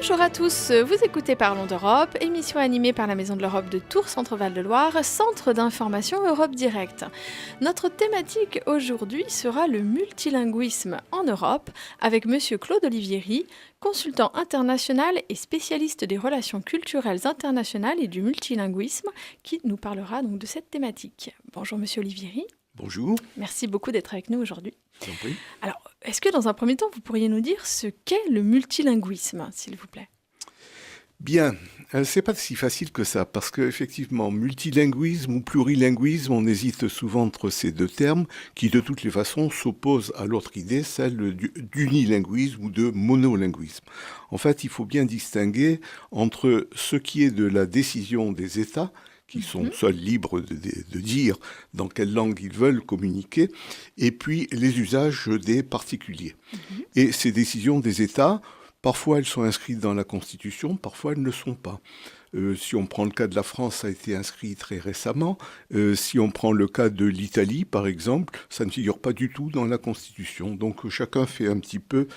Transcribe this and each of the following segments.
Bonjour à tous, vous écoutez Parlons d'Europe, émission animée par la Maison de l'Europe de Tours, Centre-Val de Loire, centre d'information Europe Direct. Notre thématique aujourd'hui sera le multilinguisme en Europe avec Monsieur Claude Olivieri, consultant international et spécialiste des relations culturelles internationales et du multilinguisme, qui nous parlera donc de cette thématique. Bonjour Monsieur Olivieri. Bonjour. Merci beaucoup d'être avec nous aujourd'hui. Je vous en prie. Alors, est-ce que dans un premier temps, vous pourriez nous dire ce qu'est le multilinguisme, s'il vous plaît ? Bien, c'est pas si facile que ça, parce qu'effectivement, multilinguisme ou plurilinguisme, on hésite souvent entre ces deux termes, qui de toutes les façons s'opposent à l'autre idée, celle d'unilinguisme ou de monolinguisme. En fait, il faut bien distinguer entre ce qui est de la décision des États, qui sont seuls libres de dire dans quelle langue ils veulent communiquer, et puis les usages des particuliers. Et ces décisions des États, parfois elles sont inscrites dans la Constitution, parfois elles ne le sont pas. Si on prend le cas de la France, ça a été inscrit très récemment. Si on prend le cas de l'Italie, par exemple, ça ne figure pas du tout dans la Constitution. Donc chacun fait un petit peu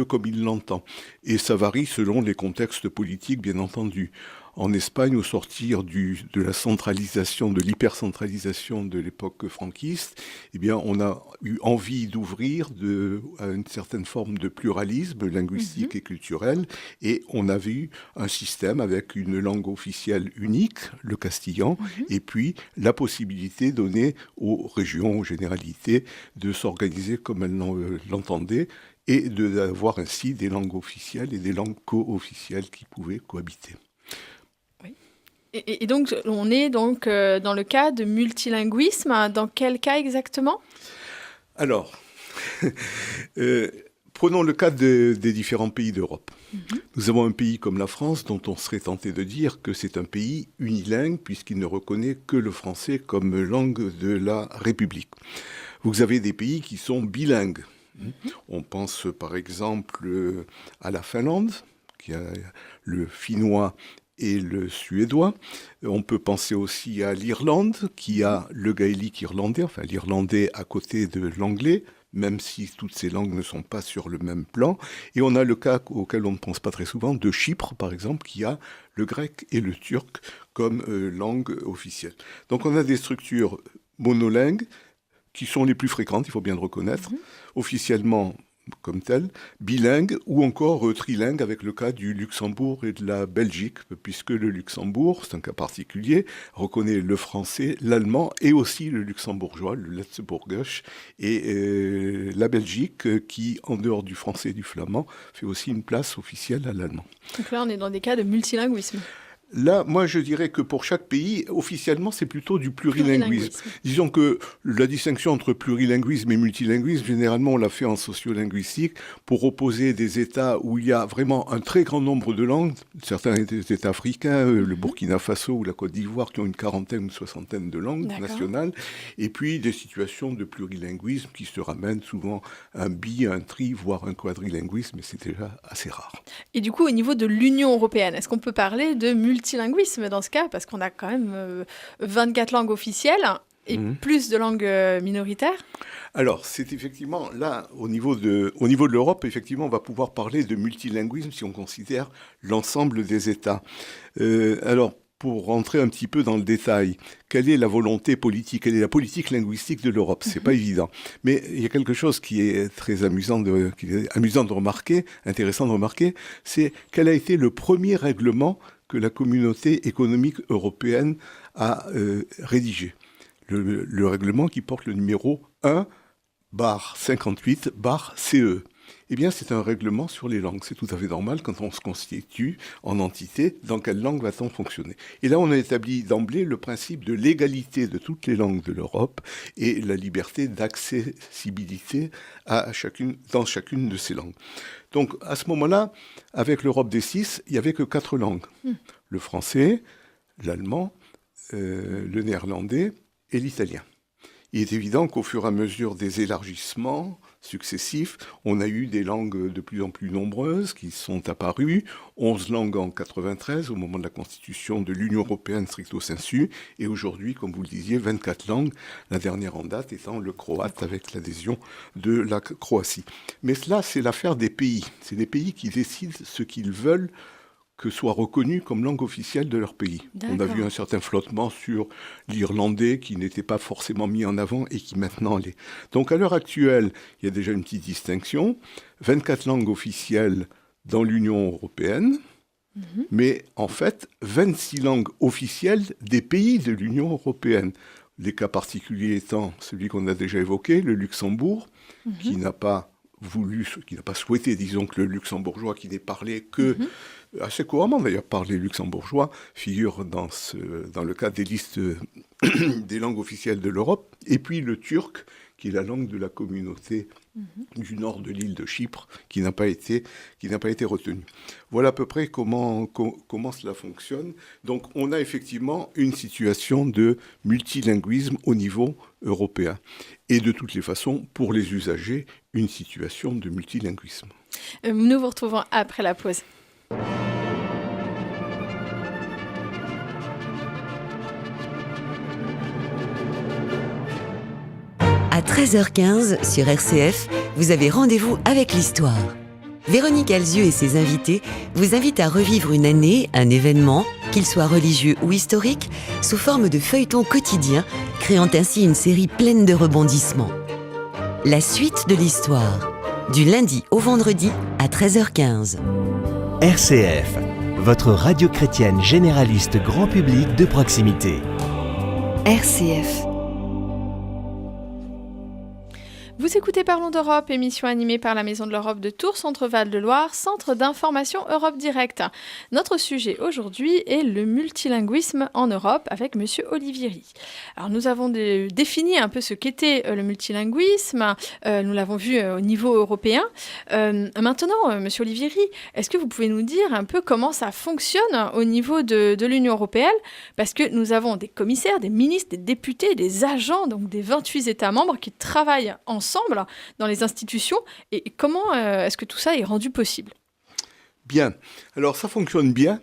comme il l'entend. Et ça varie selon les contextes politiques, bien entendu. En Espagne, au sortir de la centralisation, de l'hypercentralisation de l'époque franquiste, eh bien, on a eu envie d'ouvrir à une certaine forme de pluralisme linguistique et culturel, et on avait eu un système avec une langue officielle unique, le castillan, et puis la possibilité donnée aux régions, aux généralités, de s'organiser comme elles l'entendaient, et d'avoir ainsi des langues officielles et des langues co-officielles qui pouvaient cohabiter. Et donc, on est donc dans le cas de multilinguisme. Dans quel cas exactement ? Alors, prenons le cas des différents pays d'Europe. Nous avons un pays comme la France dont on serait tenté de dire que c'est un pays unilingue puisqu'il ne reconnaît que le français comme langue de la République. Vous avez des pays qui sont bilingues. On pense par exemple à la Finlande, qui a le finnois et le suédois. On peut penser aussi à l'Irlande, qui a le gaélique irlandais, enfin l'irlandais à côté de l'anglais, même si toutes ces langues ne sont pas sur le même plan. Et on a le cas auquel on ne pense pas très souvent, de Chypre, par exemple, qui a le grec et le turc comme langue officielle. Donc on a des structures monolingues qui sont les plus fréquentes, il faut bien le reconnaître, officiellement comme tel, bilingue ou encore trilingue avec le cas du Luxembourg et de la Belgique, puisque le Luxembourg, c'est un cas particulier, reconnaît le français, l'allemand et aussi le luxembourgeois, le Letzeburgisch, et la Belgique qui, en dehors du français et du flamand, fait aussi une place officielle à l'allemand. Donc là, on est dans des cas de multilinguisme. Là, moi, je dirais que pour chaque pays, officiellement, c'est plutôt du plurilinguisme. Disons que la distinction entre plurilinguisme et multilinguisme, généralement, on l'a fait en sociolinguistique pour opposer des États où il y a vraiment un très grand nombre de langues, certains États africains, le Burkina Faso ou la Côte d'Ivoire, qui ont une quarantaine ou une soixantaine de langues nationales, et puis des situations de plurilinguisme qui se ramènent souvent à un un tri, voire un quadrilinguisme, mais c'est déjà assez rare. Et du coup, au niveau de l'Union européenne, est-ce qu'on peut parler de multilinguisme dans ce cas, parce qu'on a quand même 24 langues officielles et plus de langues minoritaires ? Alors, c'est effectivement, là, au niveau de l'Europe, effectivement, on va pouvoir parler de multilinguisme si on considère l'ensemble des États. Alors, pour rentrer un petit peu dans le détail, quelle est la volonté politique, quelle est la politique linguistique de l'Europe ? C'est pas évident. Mais il y a quelque chose qui est très amusant de remarquer, intéressant de remarquer, c'est quel a été le premier règlement que la communauté économique européenne a rédigé. Le règlement qui porte le numéro 1/58/CE. Eh bien, c'est un règlement sur les langues. C'est tout à fait normal quand on se constitue en entité, dans quelle langue va-t-on fonctionner. Et là, on a établi d'emblée le principe de l'égalité de toutes les langues de l'Europe et la liberté d'accessibilité dans chacune de ces langues. Donc, à ce moment-là, avec l'Europe des 6, il n'y avait que 4 langues. Le français, l'allemand, le néerlandais et l'italien. Il est évident qu'au fur et à mesure des élargissements, successifs, on a eu des langues de plus en plus nombreuses qui sont apparues, 11 langues en 93 au moment de la constitution de l'Union européenne stricto sensu, et aujourd'hui, comme vous le disiez, 24 langues, la dernière en date étant le croate avec l'adhésion de la Croatie. Mais cela, c'est l'affaire des pays. C'est les pays qui décident ce qu'ils veulent que soit reconnu comme langue officielle de leur pays. D'accord. On a vu un certain flottement sur l'irlandais qui n'était pas forcément mis en avant et qui maintenant l'est. Donc à l'heure actuelle, il y a déjà une petite distinction. 24 langues officielles dans l'Union européenne, mais en fait 26 langues officielles des pays de l'Union européenne. Les cas particuliers étant celui qu'on a déjà évoqué, le Luxembourg, qui n'a pas souhaité, disons, que le luxembourgeois qui n'est parlé que, assez couramment d'ailleurs, parler luxembourgeois, figure dans le cadre des listes des langues officielles de l'Europe, et puis le turc, qui est la langue de la communauté du nord de l'île de Chypre, qui n'a pas été retenue. Voilà à peu près comment cela fonctionne. Donc on a effectivement une situation de multilinguisme au niveau européen. Et de toutes les façons, pour les usagers, une situation de multilinguisme. Nous vous retrouvons après la pause. À 13h15 sur RCF, vous avez rendez-vous avec l'histoire. Véronique Alzieux et ses invités vous invitent à revivre une année, un événement, qu'il soit religieux ou historique, sous forme de feuilleton quotidien, créant ainsi une série pleine de rebondissements. La suite de l'histoire, du lundi au vendredi à 13h15. RCF, votre radio chrétienne généraliste grand public de proximité. RCF. Vous écoutez Parlons d'Europe, émission animée par la Maison de l'Europe de Tours, Centre-Val de Loire, centre d'information Europe Direct. Notre sujet aujourd'hui est le multilinguisme en Europe avec Monsieur Olivieri. Alors nous avons défini un peu ce qu'était le multilinguisme, nous l'avons vu au niveau européen. Maintenant, Monsieur Olivieri, est-ce que vous pouvez nous dire un peu comment ça fonctionne au niveau de l'Union européenne? Parce que nous avons des commissaires, des ministres, des députés, des agents, donc des 28 États membres qui travaillent ensemble dans les institutions, et comment est-ce que tout ça est rendu possible? Bien. Alors ça fonctionne bien,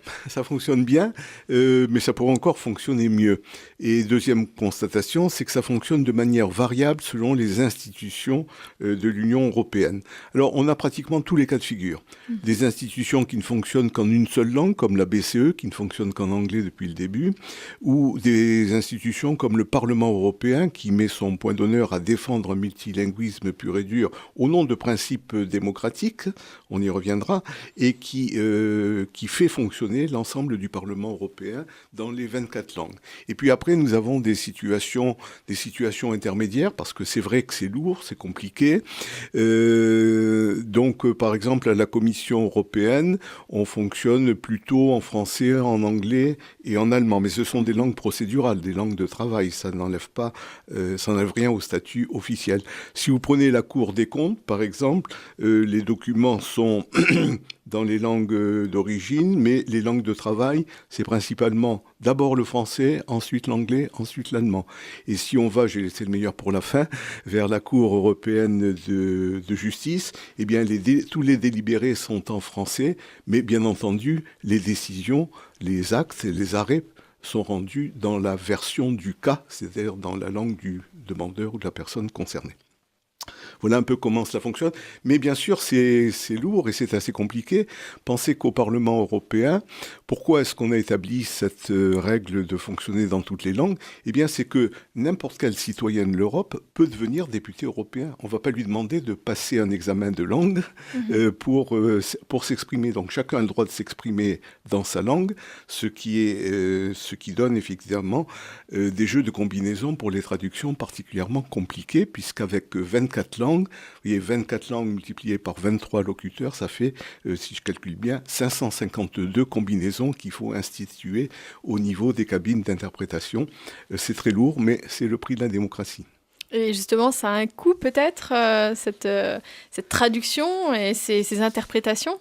mais ça pourrait encore fonctionner mieux. Et deuxième constatation, c'est que ça fonctionne de manière variable selon les institutions de l'Union européenne. Alors on a pratiquement tous les cas de figure. Des institutions qui ne fonctionnent qu'en une seule langue, comme la BCE, qui ne fonctionne qu'en anglais depuis le début, ou des institutions comme le Parlement européen, qui met son point d'honneur à défendre un multilinguisme pur et dur au nom de principes démocratiques, on y reviendra, et qui fait fonctionner l'ensemble du Parlement européen dans les 24 langues. Et puis après, nous avons des situations intermédiaires, parce que c'est vrai que c'est lourd, c'est compliqué. Donc, par exemple, à la Commission européenne, on fonctionne plutôt en français, en anglais et en allemand. Mais ce sont des langues procédurales, des langues de travail. Ça n'enlève rien au statut officiel. Si vous prenez la Cour des comptes, par exemple, les documents sont dans les langues d'origine, mais les langues de travail, c'est principalement d'abord le français, ensuite l'anglais, ensuite l'allemand. Et si on va, j'ai laissé le meilleur pour la fin, vers la Cour européenne de justice, eh bien tous les délibérés sont en français, mais bien entendu, les décisions, les actes et les arrêts sont rendus dans la version du cas, c'est-à-dire dans la langue du demandeur ou de la personne concernée. Voilà un peu comment cela fonctionne. Mais bien sûr, c'est lourd et c'est assez compliqué. Pensez qu'au Parlement européen, pourquoi est-ce qu'on a établi cette règle de fonctionner dans toutes les langues? Eh bien, c'est que n'importe quel citoyen de l'Europe peut devenir député européen. On ne va pas lui demander de passer un examen de langue pour s'exprimer. Donc, chacun a le droit de s'exprimer dans sa langue, ce qui donne effectivement des jeux de combinaison pour les traductions particulièrement compliqués, puisqu'avec 24 langues, vous voyez, 24 langues multipliées par 23 locuteurs, ça fait, si je calcule bien, 552 combinaisons qu'il faut instituer au niveau des cabines d'interprétation. C'est très lourd, mais c'est le prix de la démocratie. Et justement, ça a un coût peut-être, cette traduction et ces interprétations?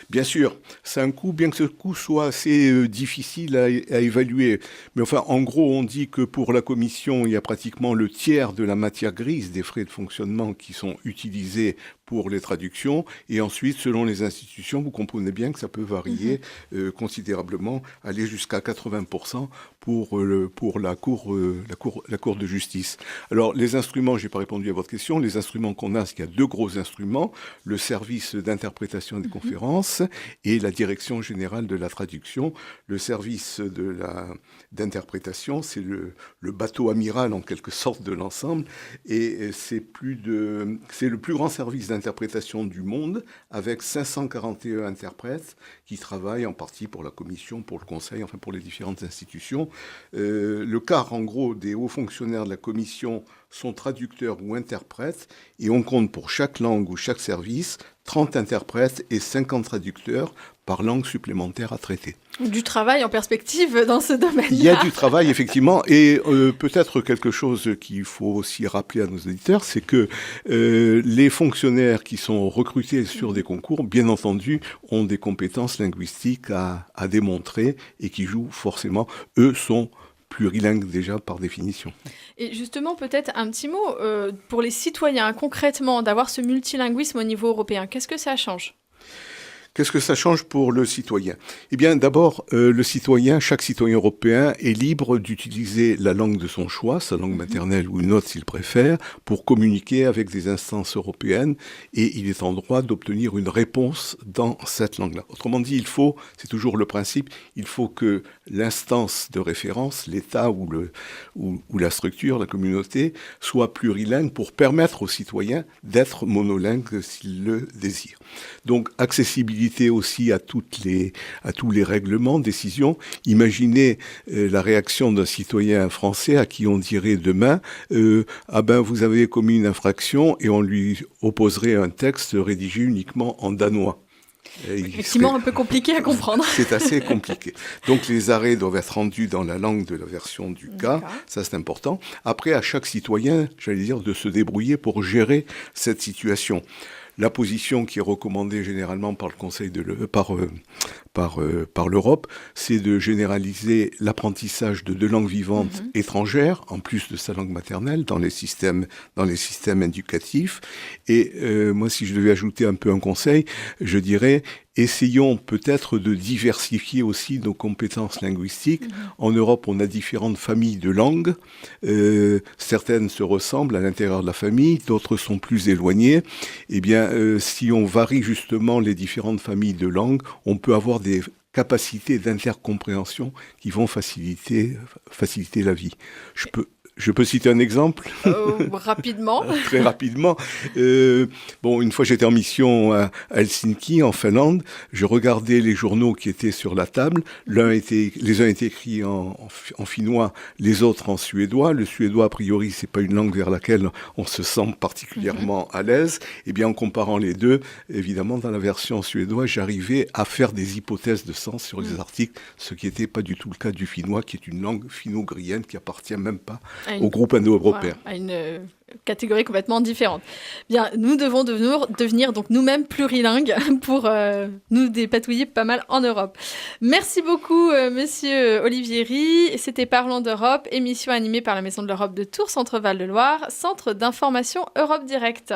Bien sûr, c'est un coût, bien que ce coût soit assez difficile à évaluer. Mais enfin, en gros, on dit que pour la commission, il y a pratiquement le tiers de la matière grise des frais de fonctionnement qui sont utilisés pour les traductions. Et ensuite, selon les institutions, vous comprenez bien que ça peut varier considérablement, aller jusqu'à 80% pour la cour de justice. Alors, les instruments, j'ai pas répondu à votre question. Les instruments qu'on a, c'est qu'il y a deux gros instruments, le service d'interprétation des conférences et la direction générale de la traduction. Le service d'interprétation, c'est le bateau amiral en quelque sorte de l'ensemble, et c'est le plus grand service d'interprétation du monde, avec 541 interprètes qui travaillent en partie pour la commission, pour le conseil, enfin pour les différentes institutions. Le quart, en gros, des hauts fonctionnaires de la commission sont traducteurs ou interprètes, et on compte pour chaque langue ou chaque service 30 interprètes et 50 traducteurs par langue supplémentaire à traiter. Du travail en perspective dans ce domaine-là. Il y a du travail, effectivement, et peut-être quelque chose qu'il faut aussi rappeler à nos auditeurs, c'est que les fonctionnaires qui sont recrutés sur des concours, bien entendu, ont des compétences linguistiques à démontrer et qui jouent forcément, eux sont plurilingues déjà par définition. Et justement, peut-être un petit mot pour les citoyens, concrètement, d'avoir ce multilinguisme au niveau européen. Qu'est-ce que ça change ? Qu'est-ce que ça change pour le citoyen ? Eh bien, d'abord, chaque citoyen européen est libre d'utiliser la langue de son choix, sa langue maternelle ou une autre s'il préfère, pour communiquer avec des instances européennes, et il est en droit d'obtenir une réponse dans cette langue-là. Autrement dit, c'est toujours le principe, il faut que l'instance de référence, l'État ou la structure, la communauté, soit plurilingue pour permettre aux citoyens d'être monolingues s'ils le désirent. Donc, accessibilité aussi à tous les règlements, décisions. Imaginez la réaction d'un citoyen français à qui on dirait demain vous avez commis une infraction, et on lui opposerait un texte rédigé uniquement en danois. Effectivement, un peu compliqué à comprendre. C'est assez compliqué. Donc, les arrêts doivent être rendus dans la langue de la version du cas. Ça, c'est important. Après, à chaque citoyen, de se débrouiller pour gérer cette situation. La position qui est recommandée généralement par le Conseil par l'Europe, c'est de généraliser l'apprentissage de deux langues vivantes étrangères, en plus de sa langue maternelle, dans les systèmes éducatifs. Et moi, si je devais ajouter un peu un conseil, je dirais, essayons peut-être de diversifier aussi nos compétences linguistiques. En Europe, on a différentes familles de langues. Certaines se ressemblent à l'intérieur de la famille, d'autres sont plus éloignées. Eh bien, si on varie justement les différentes familles de langues, on peut avoir des capacités d'intercompréhension qui vont faciliter la vie. Je peux citer un exemple rapidement. Très rapidement. Une fois j'étais en mission à Helsinki, en Finlande. Je regardais les journaux qui étaient sur la table. Les uns étaient écrits en finnois, les autres en suédois. Le suédois, a priori, c'est pas une langue vers laquelle on se sent particulièrement à l'aise. Eh bien, en comparant les deux, évidemment, dans la version suédoise, j'arrivais à faire des hypothèses de sens sur les articles, ce qui n'était pas du tout le cas du finnois, qui est une langue finno-ugrienne qui appartient même pas au groupe indo-européen. Voilà, à une catégorie complètement différente. Bien, nous devons devenir donc nous-mêmes plurilingues pour nous dépatouiller pas mal en Europe. Merci beaucoup, monsieur Olivier Rie. C'était Parlons d'Europe, émission animée par la Maison de l'Europe de Tours, Centre Val de Loire, Centre d'information Europe Direct.